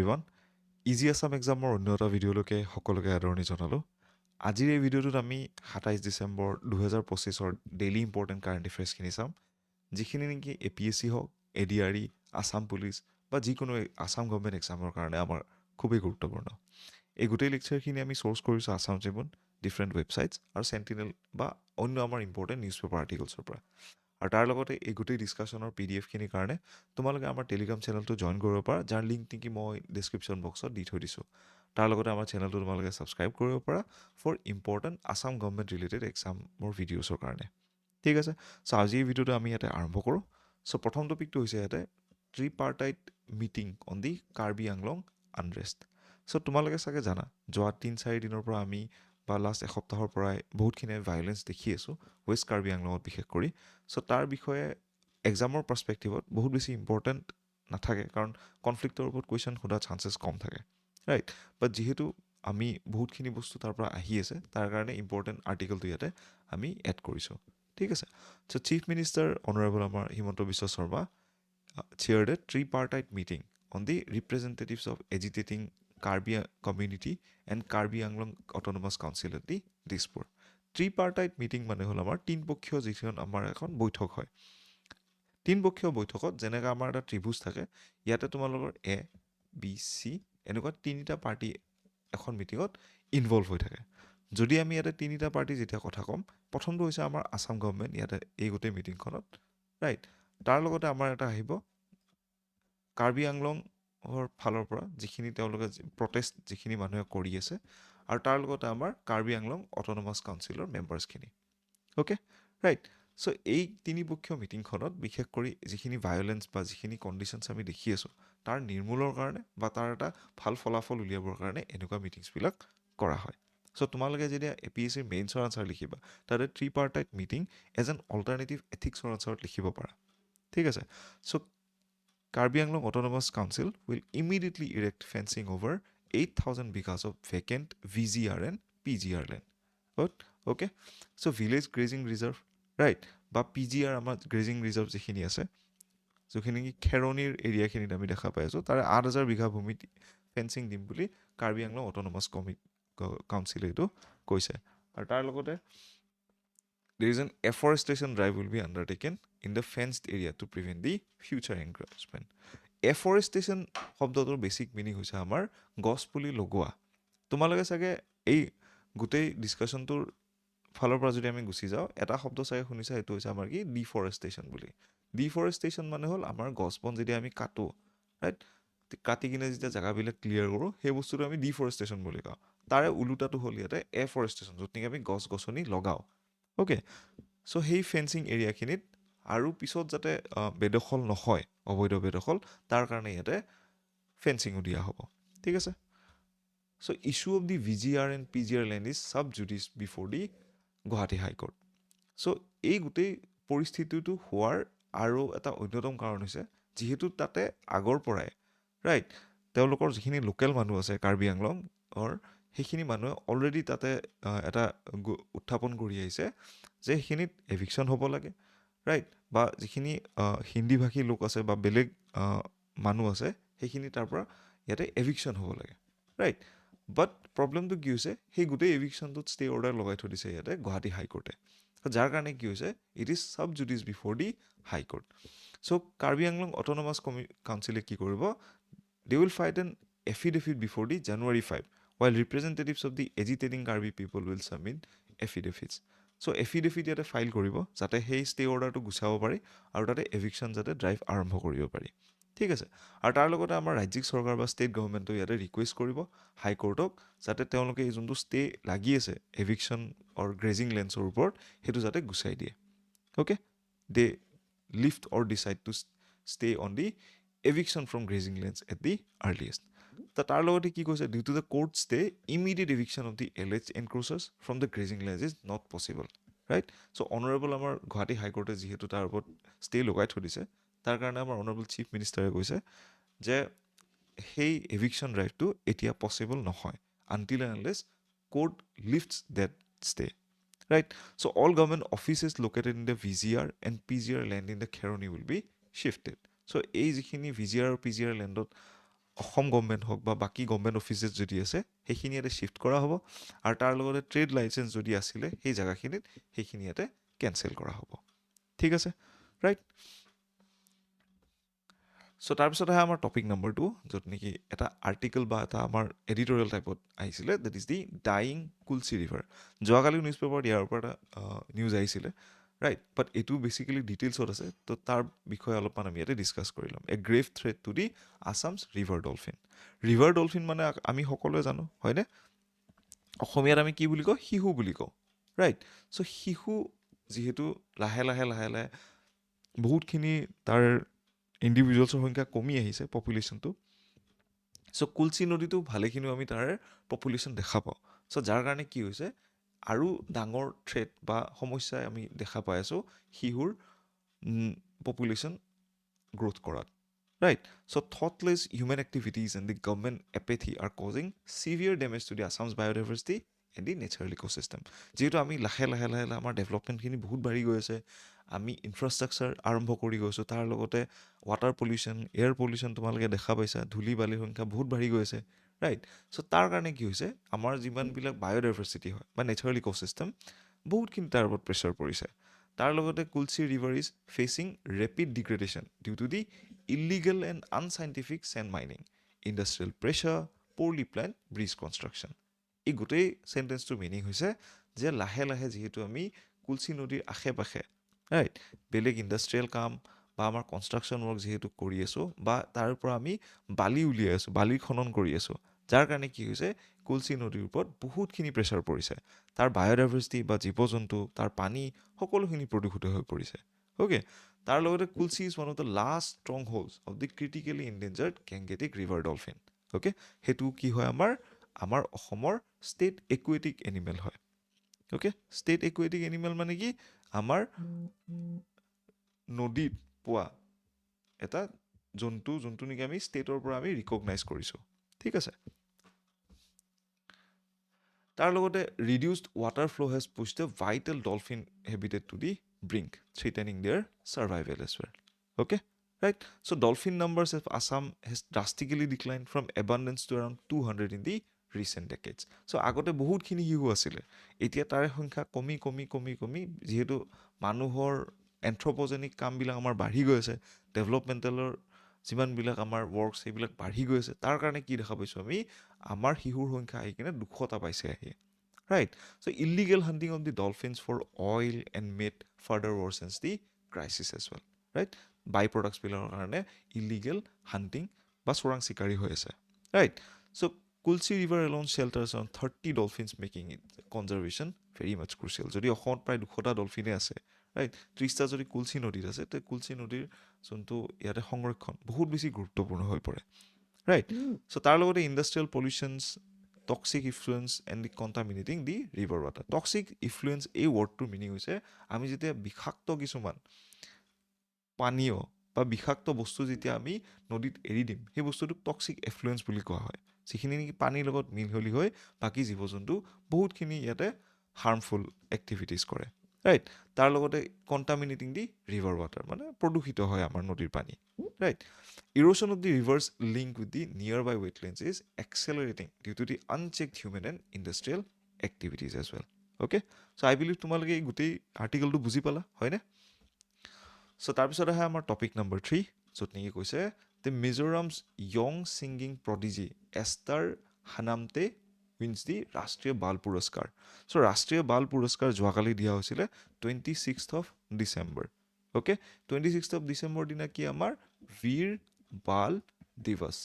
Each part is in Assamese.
এভৰিৱান ইজি আছাম এক্সামৰ অন্য এটা ভিডিঅ'লৈকে সকলোকে আদৰণি জনালোঁ আজিৰ এই ভিডিঅ'টোত আমি ২৭ ডিচেম্বৰ ২০২৫ৰ ডেইলি ইম্পৰ্টেণ্ট কাৰেণ্ট এফেয়াৰ্ছখিনি চাম যিখিনি নেকি APSC হওক ADRE আছাম পুলিচ বা যিকোনো আছাম গভৰ্ণমেণ্ট এক্সামৰ কাৰণে আমাৰ খুবেই গুৰুত্বপূৰ্ণ এই গোটেই লেকচাৰখিনি আমি চ'ৰ্চ কৰিছোঁ আছাম ট্ৰিবিউন ডিফাৰেণ্ট ৱেবছাইটছ আৰু চেণ্টিনেল বা অন্য আমাৰ ইম্পৰ্টেণ্ট নিউজ পেপাৰ আৰ্টিকলছৰ পৰা আৰু তাৰ লগতে এই গোটেই ডিছকাশ্যনৰ PDFখিনিৰ কাৰণে তোমালোকে আমাৰ টেলিগ্ৰাম চেনেলটো জইন কৰিব পাৰা যাৰ লিংক নেকি মই ডিছক্ৰিপশ্যন বক্সত দি থৈ দিছোঁ তাৰ লগতে আমাৰ চেনেলটো তোমালোকে ছাবস্ক্ৰাইব কৰিব পাৰা for important Assam government related এক্সামৰ ভিডিঅ'ছৰ কাৰণে ঠিক আছে চ' আজি এই ভিডিঅ'টো আমি ইয়াতে আৰম্ভ কৰোঁ চ' প্ৰথম টপিকটো হৈছে ইয়াতে tripartite meeting on the Karbi Anglong unrest so' তোমালোকে চাগে জানা যোৱা ৩-৪ দিনৰ পৰা আমি বা লাষ্ট এসপ্তাহৰ পৰাই বহুতখিনি ভায়োলেঞ্চ দেখি আছোঁ ৱেষ্ট কাৰ্বি আংলঙত বিশেষ কৰি চ' তাৰ বিষয়ে এক্সামৰ পাৰ্চপেক্টিভত বহুত বেছি ইম্পৰ্টেণ্ট নাথাকে কাৰণ কনফ্লিক্টৰ ওপৰত কুৱেশ্যন সোধা চান্সেছ কম থাকে ৰাইট বাট যিহেতু আমি বহুতখিনি বস্তু তাৰ পৰা আহি আছে তাৰ কাৰণে ইম্পৰ্টেণ্ট আৰ্টিকলটো ইয়াতে আমি এড কৰিছোঁ ঠিক আছে চ' চিফ মিনিষ্টাৰ অনাৰেবল আমাৰ Himanta Biswa Sarma chaired a tripartite meeting on the representatives of agitating Karbi community and Karbi Anglong Autonomous Council at the Dispur. Tripartite meeting মানে হ'ল আমাৰ তিনপক্ষীয় যিখন আমাৰ এখন বৈঠক হয় তিনপক্ষীয় বৈঠকত যেনেকৈ আমাৰ এটা ত্ৰিভুজ থাকে ইয়াতে তোমালোকৰ ABC এনেকুৱা তিনিটা পাৰ্টি এখন মিটিঙত ইনভলভ হৈ থাকে যদি আমি ইয়াতে তিনিটা পাৰ্টি যেতিয়া কথা ক'ম প্ৰথমটো হৈছে আমাৰ আছাম গভৰ্ণমেণ্ট ইয়াতে এই গোটেই মিটিংখনত ৰাইট তাৰ লগতে আমাৰ এটা আহিব কাৰ্বি আংলঙৰ ফালৰ পৰা যিখিনি তেওঁলোকে প্ৰটেষ্ট যিখিনি মানুহে কৰি আছে আৰু তাৰ লগতে আমাৰ কাৰ্বি আংলং অট'নমাছ কাউন্সিলৰ মেম্বাৰ্ছখিনি অ'কে ৰাইট চ' এই তিনিপক্ষীয় মিটিংখনত বিশেষ কৰি যিখিনি ভায়োলেঞ্চ বা যিখিনি কণ্ডিশ্যনছ আমি দেখি আছোঁ তাৰ নিৰ্মূলৰ কাৰণে বা তাৰ এটা ভাল ফলাফল উলিয়াবৰ কাৰণে এনেকুৱা মিটিংছবিলাক কৰা হয় চ' তোমালোকে যেতিয়া APSCৰ মেইনছৰ আনচাৰ লিখিবা তাতে ট্ৰিপাৰ্টাইট মিটিং এজ এন অল্টাৰনেটিভ এথিক্সৰ আনচাৰত লিখিব পাৰা ঠিক আছে চ' Karbi Anglong Autonomous Council will immediately erect fencing over 8,000 bighas of vacant VGR and PGR land. But, okay? So, Village Grazing Reserve, right? বা PGR আমাৰ গ্ৰেজিং ৰিজাৰ্ভ যিখিনি আছে যিখিনি খেৰণিৰ এৰিয়াখিনিত আমি দেখা পাই আছোঁ তাৰে 8,000 বিঘা ভূমিত ফেঞ্চিং দিম বুলি কাৰ্বি আংলং অট'নমাছ কাউন্সিলে এইটো কৈছে আৰু তাৰ লগতে there is an afforestation drive will be undertaken in the fenced area to prevent the future encroachment. Afforestation শব্দটোৰ বেছিক মিনিং হৈছে আমাৰ গছ পুলি লগোৱা তোমালোকে চাগে এই গোটেই ডিছকাশ্যনটোৰ ফালৰ পৰা যদি আমি গুচি যাওঁ এটা শব্দ চাগে শুনিছা সেইটো হৈছে আমাৰ কি ডিফৰেষ্টেশ্যন বুলি ডিফৰেষ্টেশ্যন মানে হ'ল আমাৰ গছ বন যদি আমি কাটো ৰাইট কাটি কিনে যেতিয়া জেগাবিলাক ক্লিয়াৰ কৰোঁ সেই বস্তুটো আমি ডিফৰেষ্টেশ্যন বুলি কওঁ তাৰে ওলোটাটো হ'ল ইয়াতে এফৰেষ্টেশ্যন য'ত নেকি আমি গছ গছনি লগাওঁ অ'কে চ' সেই ফেঞ্চিং এৰিয়াখিনিত আৰু পিছত যাতে বেদখল নহয় অবৈধ বেদখল তাৰ কাৰণে ইয়াতে ফেঞ্চিঙো দিয়া হ'ব ঠিক আছে so' issue of the VGR and PGR land is sub judice before the Guwahati high court so' এই গোটেই পৰিস্থিতিটো হোৱাৰ আৰু এটা অন্যতম কাৰণ হৈছে যিহেতু তাতে আগৰ পৰাই ৰাইট তেওঁলোকৰ যিখিনি লোকেল মানুহ আছে কাৰ্বি আংলঙৰ সেইখিনি মানুহে অলৰেডি তাতে এটা উত্থাপন কৰি আহিছে যে সেইখিনিত এভিকশ্যন হ'ব লাগে ৰাইট বা যিখিনি হিন্দীভাষী লোক আছে বা বেলেগ মানুহ আছে সেইখিনি তাৰ পৰা ইয়াতে এভিকশ্যন হ'ব লাগে ৰাইট বাট প্ৰব্লেমটো কি হৈছে সেই গোটেই এভিকশ্যনটোত ষ্টে অৰ্ডাৰ লগাই থৈ দিছে ইয়াতে গুৱাহাটী হাইকোৰ্টে যাৰ কাৰণে কি হৈছে it is sub judice before the high court so' Karbi Anglong autonomous কাউন্সিলে কি কৰিব they will fight N affidavit before the January 5 while representatives of the agitating Karbi people will submit affidavits. So' affidavit ইয়াতে ফাইল কৰিব যাতে সেই ষ্টে অৰ্ডাৰটো গুচাব পাৰি আৰু তাতে এভিকশ্যন যাতে ড্ৰাইভ আৰম্ভ কৰিব পাৰি ঠিক আছে আৰু তাৰ লগতে আমাৰ ৰাজ্যিক চৰকাৰ বা ষ্টেট গভৰ্ণমেণ্টে ইয়াতে ৰিকুৱেষ্ট কৰিব হাইকোৰ্টক যাতে তেওঁলোকে এই যোনটো ষ্টে লাগি আছে এভিকশ্যন অৰ গ্ৰেজিং লেণ্ডছৰ ওপৰত সেইটো যাতে গুচাই দিয়ে okay they left or decide to stay on the eviction from grazing lands at the earliest. তাৰ লগতে কি কৈছে due to the court stay immediate eviction of the alleged encroachers from the grazing lands is not possible right so honorable আমাৰ গুৱাহাটী হাইকোৰ্টে যিহেতু তাৰ ওপৰত ষ্টে লগাই থৈ দিছে তাৰ কাৰণে আমাৰ অনাৰেবল চিফ মিনিষ্টাৰে কৈছে যে সেই এভিকশ্যন ড্ৰাইভটো এতিয়া পচিবল নহয় until and unless court lifts that stay right so all government offices located in the VGR and PGR land in the Kheroni will be shifted চ' এই যিখিনি VGR আৰু PGR লেণ্ডত অসম গভৰ্ণমেণ্ট হওক বা বাকী গভৰ্ণমেণ্ট অফিচেছ যদি আছে সেইখিনি ইয়াতে শ্বিফ্ট কৰা হ'ব আৰু তাৰ লগতে ট্ৰেড লাইচেঞ্চ যদি আছিলে সেই জেগাখিনিত সেইখিনি ইয়াতে কেনচেল কৰা হ'ব ঠিক আছে ৰাইট চ' তাৰপিছত আহে আমাৰ টপিক নম্বৰ 2 য'ত নেকি এটা আৰ্টিকেল বা এটা আমাৰ এডিটৰিয়েল টাইপত আহিছিলে that is the dying Kulsi river যোৱাকালি নিউজ পেপাৰত ইয়াৰ ওপৰত এটা নিউজ আহিছিলে ৰাইট বাট এইটো বেচিকেলি ডিটেইলছত আছে তো তাৰ বিষয়ে অলপমান আমি ইয়াতে ডিছকাছ কৰি ল'ম a grave threat to the Assam's river dolphin মানে আমি সকলোৱে জানো হয়নে অসমীয়াত আমি কি বুলি কওঁ শিহু বুলি কওঁ ৰাইট চ' শিশু যিহেতু লাহে লাহে বহুতখিনি তাৰ ইণ্ডিভিজুৱেলছৰ সংখ্যা কমি আহিছে পপুলেশ্যনটো চ' কুলচি নদীটো ভালেখিনিও আমি তাৰ পপুলেশ্যন দেখা পাওঁ চ' যাৰ কাৰণে কি হৈছে আৰু ডাঙৰ থ্ৰেট বা সমস্যাই আমি দেখা পাই আছোঁ শিহুৰ পপুলেশ্যন গ্ৰ'থ কৰাত right so thoughtless human activities and the government apathy are causing severe damage to the Assam's biodiversity and the natural ecosystem যেহেতু আমি লাহে লাহে আমাৰ ডেভেলপমেণ্টখিনি বহুত বাঢ়ি গৈ আছে আমি ইনফ্ৰাষ্ট্ৰাকচাৰ আৰম্ভ কৰি গৈছোঁ তাৰ লগতে ৱাটাৰ পলিউশ্যন এয়াৰ পলিউশ্যন তোমালোকে দেখা পাইছা ধূলি বালিৰ সংখ্যা বহুত বাঢ়ি গৈ আছে ৰাইট চ' তাৰ কাৰণে কি হৈছে আমাৰ যিমানবিলাক বায়'ডাইভাৰ্চিটি হয় বা নেচাৰেল ইক'চিষ্টেম বহুতখিনি তাৰ ওপৰত প্ৰেছাৰ পৰিছে তাৰ লগতে Kulsi river is facing rapid degradation due to the illegal and unscientific sand mining, industrial pressure, poorly planned bridge construction. এই গোটেই চেণ্টেন্সটোৰ মিনিং হৈছে যে লাহে লাহে যিহেতু আমি কুলচি নদীৰ আশে পাশে ৰাইট বেলেগ ইণ্ডাষ্ট্ৰিয়েল কাম বা আমাৰ কনষ্ট্ৰাকশ্যন ৱৰ্ক যিহেতু কৰি আছোঁ বা তাৰ পৰা আমি বালি উলিয়াই আছোঁ বালি খনন কৰি আছোঁ যাৰ কাৰণে কি হৈছে কুলচি নদীৰ ওপৰত বহুতখিনি প্ৰেছাৰ পৰিছে তাৰ বায়'ডাইভাৰ্চিটি বা জীৱ জন্তু তাৰ পানী সকলোখিনি প্ৰদূষিত হৈ পৰিছে অ'কে তাৰ লগতে Kulsi is one of the last strongholds of the critically endangered Gangetic river dolphin okay সেইটো কি হয় আমাৰ অসমৰ ষ্টেট একুৱেটিক এনিমেল হয় অ'কে ষ্টেট একুৱেটিক এনিমেল মানে কি আমাৰ নদীত পোৱা এটা যোনটো নেকি আমি ষ্টেটৰ পৰা আমি ৰিকগনাইজ কৰিছোঁ ঠিক আছে তাৰ লগতে ৰিডিউচড ৱাটাৰ ফ্ল' has push the vital dolphin habitat to the brink, threatening their survival as well. Okay, right? So dolphin numbers of Assam has drastically declined from abundance to around 200 in the recent decades. So আগতে বহুতখিনি শিহু আছিলে এতিয়া তাৰে সংখ্যা কমি যিহেতু মানুহৰ এন্থ্ৰপজেনিক কামবিলাক আমাৰ বাঢ়ি গৈ আছে ডেভেলপমেণ্টেলৰ যিমানবিলাক আমাৰ ৱৰ্কছ সেইবিলাক বাঢ়ি গৈ আছে তাৰ কাৰণে কি দেখা পাইছোঁ আমি আমাৰ শিশুৰ সংখ্যা আহি কিনে 200টা পাইছে আহি right so illegal hunting of the dolphins for oil and meat further worsens the crisis as well right by products বিলাকৰ কাৰণে illegal hunting বা চোৰাং চিকাৰী হৈ আছে right so Kulsi River alone shelters on 30 dolphins making it conservation very much crucial যদি অসমত প্ৰায় 200টা ডলফিনে আছে ৰাইট 30টা যদি কুলচি নদীত আছে তে কুলচি নদীৰ যোনটো ইয়াতে সংৰক্ষণ বহুত বেছি গুৰুত্বপূৰ্ণ হৈ পৰে ৰাইট চ' তাৰ লগতে industrial pollutions toxic influence and the contaminating the river water toxic influence এই ৱৰ্ডটোৰ মিনিং হৈছে আমি যেতিয়া বিষাক্ত কিছুমান পানীয় বা বিষাক্ত বস্তু যেতিয়া আমি নদীত এৰি দিম সেই বস্তুটোক টক্সিক এফ্লুৱেঞ্চ বুলি কোৱা হয় যিখিনি নেকি পানীৰ লগত মিহলি হৈ বাকী জীৱ জন্তু বহুতখিনি ইয়াতে হাৰ্মফুল এক্টিভিটিজ কৰে ৰাইট তাৰ লগতে কণ্টামিনেটিং দি ৰিভাৰ ৱাটাৰ মানে প্ৰদূষিত হয় আমাৰ নদীৰ পানী right Erosion of the rivers link with the nearby wetlands is accelerating due to the unchecked human and industrial activities as well. Okay? So I believe তোমালোকে এই গোটেই আৰ্টিকেলটো বুজি পালা হয়নে চ' তাৰপিছত আহে আমাৰ টপিক নম্বৰ 3 য'ত নেকি কৈছে the Mizoram's young singing prodigy Esther Hanamte wins the ৰাষ্ট্ৰীয় বাল পুৰস্কাৰ চ' ৰাষ্ট্ৰীয় বাল পুৰস্কাৰ যোৱাকালি দিয়া হৈছিলে 26th of December okay 26th of December দিনা কি আমাৰ বীৰ বাল দিৱস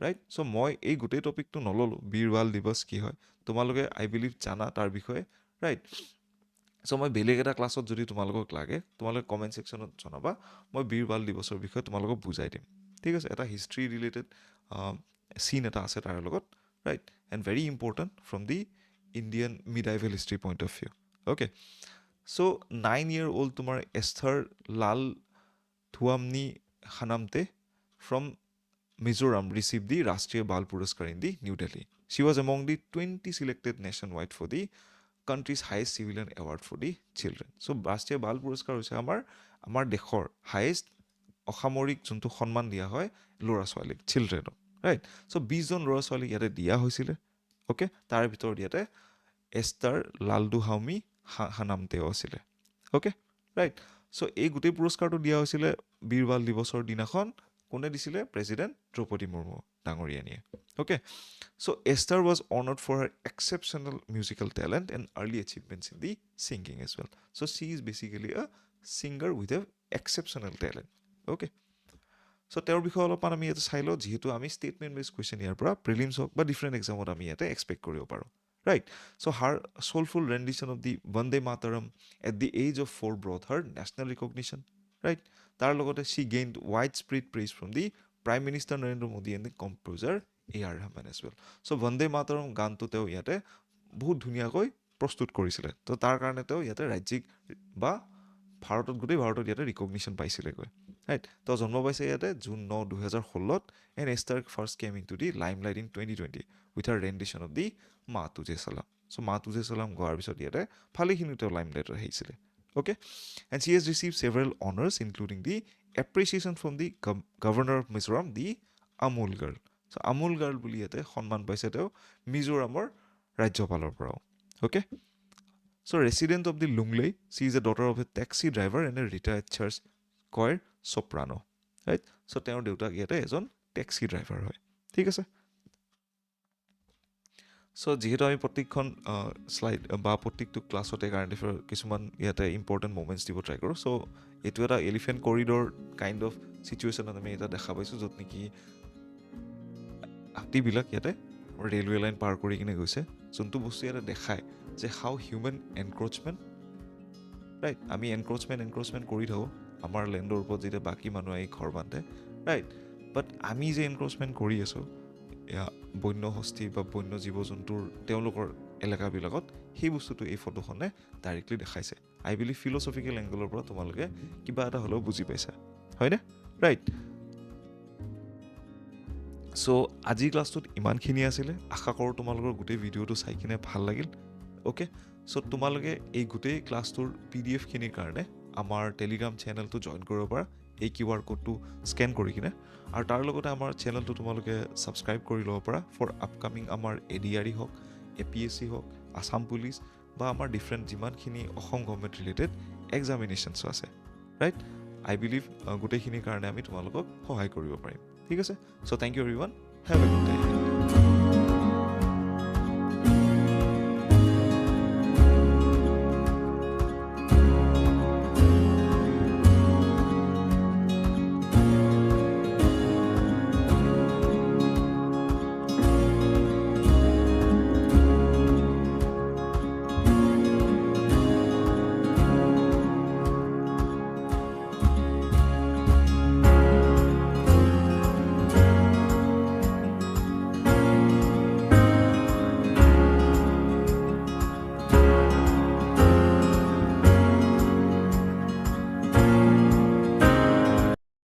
ৰাইট চ' মই এই গোটেই টপিকটো নল'লোঁ বীৰ বাল দিৱস কি হয় তোমালোকে আই বিলিভ জানা তাৰ বিষয়ে ৰাইট চ' মই বেলেগ এটা ক্লাছত যদি তোমালোকক লাগে তোমালোকে কমেণ্ট ছেকশ্যনত জনাবা মই বীৰ বাল দিৱসৰ বিষয়ে তোমালোকক বুজাই দিম ঠিক আছে এটা হিষ্ট্ৰী ৰিলেটেড চিন এটা আছে তাৰ লগত right and very important from the Indian medieval history point of view okay so' 9 year old তোমাৰ Esther Lalduhawmi Hanamte from Mizoram received the Rashtriya Bal Puraskar in the New Delhi. She was among the 20 selected nationwide for the country's highest civilian award for the children. So Rashtriya Bal Puraskar হৈছে আমাৰ দেশৰ হাইয়েষ্ট অসামৰিক যোনটো সন্মান দিয়া হয় ল'ৰা ছোৱালীক চিলড্ৰেনক ৰাইট চ' 20জন ল'ৰা ছোৱালীক ইয়াতে দিয়া হৈছিলে অ'কে তাৰে ভিতৰত ইয়াতে এষ্টাৰ লালডু হাউমি হানাম তেওঁ আছিলে অ'কে ৰাইট চ' এই গোটেই পুৰস্কাৰটো দিয়া হৈছিলে বীৰ বাল দিৱসৰ দিনাখন কোনে দিছিলে প্ৰেছিডেণ্ট দ্ৰৌপদী মুৰ্মু ডাঙৰীয়ানীয়ে okay so' Esther was honoured for her exceptional musical talent and early achievements in the singing as well so' she is basically a singer with a exceptional talent okay so' তেওঁৰ বিষয়ে অলপমান আমি ইয়াতে চাই লওঁ যিহেতু আমি ষ্টেটমেণ্ট বেছ কুৱেশ্যন ইয়াৰ পৰা প্ৰিলিমছ হওক বা ডিফাৰেণ্ট এক্সামত আমি ইয়াতে এক্সপেক্ট কৰিব পাৰোঁ right so' her soulful rendition of the Vande Mataram at the age of 4 brought her national recognition right তাৰ লগতে she gained widespread praise from the Prime Minister Narendra Modi and the composer A.R. Rahman as well so' Vande Mataram গানটো তেওঁ ইয়াতে বহুত ধুনীয়াকৈ প্ৰস্তুত কৰিছিলে তো তাৰ কাৰণে তেওঁ ইয়াতে ৰাজ্যিক বা গোটেই ভাৰতত ইয়াতে ৰিকগনিশ্যন পাইছিলেগৈ ৰাইট তেওঁ জন্ম পাইছে ইয়াতে June 9 2016 and Esther first came in to the limelight in 2020 with her rendition of the Maa Tujhe চালাম চ' মা তুজে চালাম গোৱাৰ পিছত ইয়াতে ভালেখিনি তেওঁ লাইমলাইটত আহিছিলে okay and C has receive several honours including the appreciation from the governor of Mizoram the Amul girl so' Amul girl বুলি ইয়াতে সন্মান পাইছে তেওঁ মিজোৰামৰ ৰাজ্যপালৰ পৰাও okay So, resident of the Lunglei, she is a daughter of a taxi driver and a retired church choir soprano. Right? So, তেওঁৰ দেউতাক ইয়াতে এজন টেক্সি ড্ৰাইভাৰ হয় ঠিক আছে চ' যিহেতু আমি প্ৰত্যেকখন শ্লাইড বা প্ৰত্যেকটো ক্লাছতে কাৰেণ্ট এফেয়াৰ কিছুমান ইয়াতে ইম্পৰ্টেণ্ট মুমেণ্টছ দিব ট্ৰাই কৰোঁ চ' এইটো এটা এলিফেণ্ট কৰিডৰ কাইণ্ড অফ চিটুৱেশ্যনত আমি এটা দেখা পাইছোঁ য'ত নেকি হাতীবিলাক ইয়াতে ৰেলৱে লাইন পাৰ কৰি কিনে গৈছে যোনটো বস্তু ইয়াতে দেখায় যে হাউ হিউমেন এনক্ৰ'চমেণ্ট ৰাইট আমি এনক্ৰ'চমেণ্ট কৰি থাকোঁ আমাৰ লেণ্ডৰ ওপৰত যেতিয়া বাকী মানুহে আহি ঘৰ বান্ধে ৰাইট বাট আমি যে এনক্ৰ'চমেণ্ট কৰি আছোঁ বন্য হস্তি বা বন্য জীৱ জন্তুৰ তেওঁলোকৰ এলেকাবিলাকত সেই বস্তুটো এই ফটোখনে ডাইৰেক্টলি দেখাইছে আই বিলিভ ফিল'চফিকেল এংগলৰ পৰা তোমালোকে কিবা এটা হ'লেও বুজি পাইছা হয়নে ৰাইট চ' আজিৰ ক্লাছটোত ইমানখিনি আছিলে আশা কৰোঁ তোমালোকৰ গোটেই ভিডিঅ'টো চাই কিনে ভাল লাগিল অ'কে চ' তোমালোকে এই গোটেই ক্লাছটোৰ PDF-খিনিৰ কাৰণে আমাৰ টেলিগ্ৰাম চেনেলটো জইন কৰিব পাৰা এই QR কোডটো স্কেন কৰি কিনে আৰু তাৰ লগতে আমাৰ চেনেলটো তোমালোকে ছাবস্ক্ৰাইব কৰি ল'ব পাৰা ফৰ আপকামিং আমাৰ ADRE হওক APSC হওক আছাম পুলিচ বা আমাৰ ডিফাৰেণ্ট যিমানখিনি অসম গভৰ্ণমেণ্ট ৰিলেটেড এক্সামিনেশ্যনছো আছে ৰাইট আই বিলিভ গোটেইখিনিৰ কাৰণে আমি তোমালোকক সহায় কৰিব পাৰিম ঠিক আছে so' thank you everyone have a good day